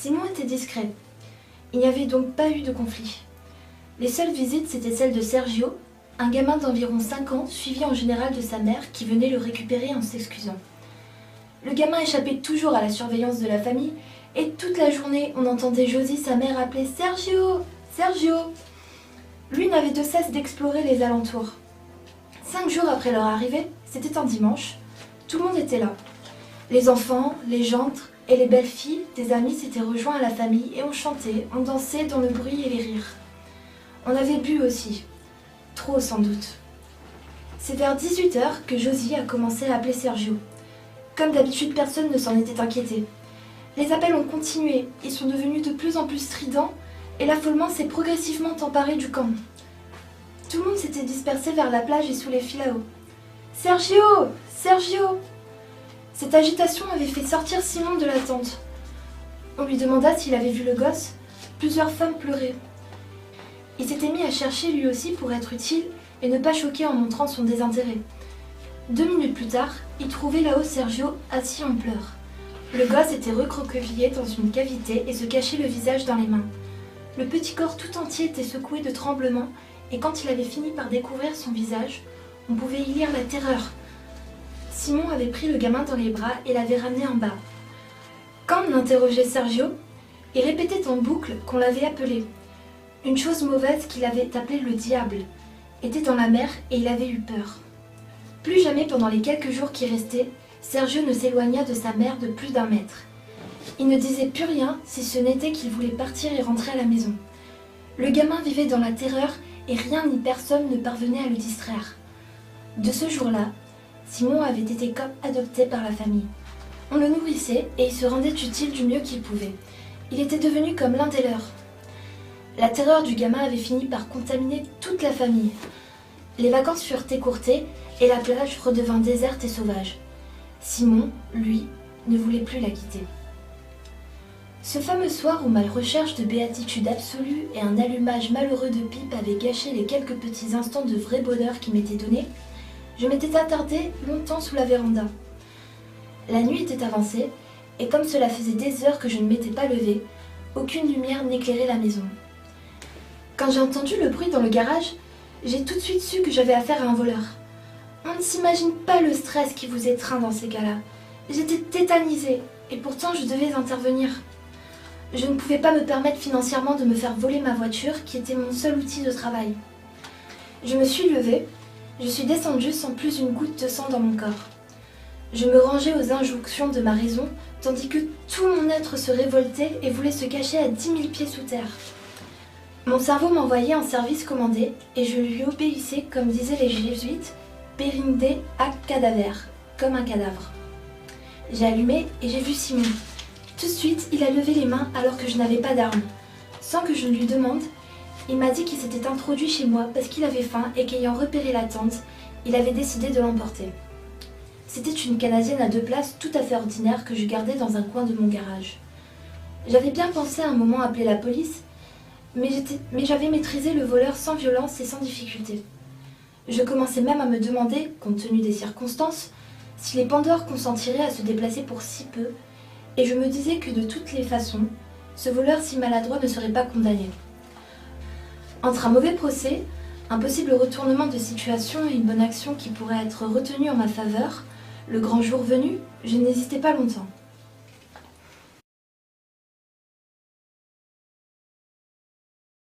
Simon était discret. Il n'y avait donc pas eu de conflit. Les seules visites, c'étaient celles de Sergio, un gamin d'environ 5 ans, suivi en général de sa mère, qui venait le récupérer en s'excusant. Le gamin échappait toujours à la surveillance de la famille, et toute la journée, on entendait Josie, sa mère, appeler « Sergio, Sergio !» Lui n'avait de cesse d'explorer les alentours. 5 jours après leur arrivée, c'était un dimanche, tout le monde était là. Les enfants, les gendres et les belles filles des amis s'étaient rejoints à la famille et on chantait, on dansait dans le bruit et les rires. On avait bu aussi, trop sans doute. C'est vers 18h que Josie a commencé à appeler Sergio. Comme d'habitude, personne ne s'en était inquiété. Les appels ont continué, ils sont devenus de plus en plus stridents et l'affolement s'est progressivement emparé du camp. Tout le monde s'était dispersé vers la plage et sous les filaos. « Sergio! Sergio !» Cette agitation avait fait sortir Simon de la tente. On lui demanda s'il avait vu le gosse. Plusieurs femmes pleuraient. Il s'était mis à chercher lui aussi pour être utile et ne pas choquer en montrant son désintérêt. 2 minutes plus tard, il trouvait là-haut Sergio assis en pleurs. Le gosse était recroquevillé dans une cavité et se cachait le visage dans les mains. Le petit corps tout entier était secoué de tremblements et quand il avait fini par découvrir son visage, on pouvait y lire la terreur. Simon avait pris le gamin dans les bras et l'avait ramené en bas. Quand on interrogeait Sergio, il répétait en boucle qu'on l'avait appelé. Une chose mauvaise qu'il avait appelée le diable était dans la mer et il avait eu peur. Plus jamais pendant les quelques jours qui restaient, Sergio ne s'éloigna de sa mère de plus d'1 mètre. Il ne disait plus rien si ce n'était qu'il voulait partir et rentrer à la maison. Le gamin vivait dans la terreur et rien ni personne ne parvenait à le distraire. De ce jour-là, Simon avait été comme adopté par la famille. On le nourrissait et il se rendait utile du mieux qu'il pouvait. Il était devenu comme l'un des leurs. La terreur du gamin avait fini par contaminer toute la famille. Les vacances furent écourtées et la plage redevint déserte et sauvage. Simon, lui, ne voulait plus la quitter. Ce fameux soir où ma recherche de béatitude absolue et un allumage malheureux de pipe avaient gâché les quelques petits instants de vrai bonheur qui m'étaient donnés, je m'étais attardée longtemps sous la véranda. La nuit était avancée, et comme cela faisait des heures que je ne m'étais pas levée, aucune lumière n'éclairait la maison. Quand j'ai entendu le bruit dans le garage, j'ai tout de suite su que j'avais affaire à un voleur. On ne s'imagine pas le stress qui vous étreint dans ces cas-là. J'étais tétanisée, et pourtant je devais intervenir. Je ne pouvais pas me permettre financièrement de me faire voler ma voiture, qui était mon seul outil de travail. Je me suis levée, je suis descendue sans plus une goutte de sang dans mon corps. Je me rangeais aux injonctions de ma raison, tandis que tout mon être se révoltait et voulait se cacher à 10 000 pieds sous terre. Mon cerveau m'envoyait en service commandé, et je lui obéissais comme disaient les jésuites, perinde ac cadaver, comme un cadavre. J'ai allumé et j'ai vu Simon. Tout de suite, il a levé les mains alors que je n'avais pas d'arme. Sans que je ne lui demande, il m'a dit qu'il s'était introduit chez moi parce qu'il avait faim et qu'ayant repéré la tente, il avait décidé de l'emporter. C'était une Canadienne à 2 places tout à fait ordinaire que je gardais dans un coin de mon garage. J'avais bien pensé à un moment appeler la police, mais j'avais maîtrisé le voleur sans violence et sans difficulté. Je commençais même à me demander, compte tenu des circonstances, si les pendeurs consentiraient à se déplacer pour si peu, et je me disais que de toutes les façons, ce voleur si maladroit ne serait pas condamné. Entre un mauvais procès, un possible retournement de situation et une bonne action qui pourrait être retenue en ma faveur, le grand jour venu, je n'hésitais pas longtemps.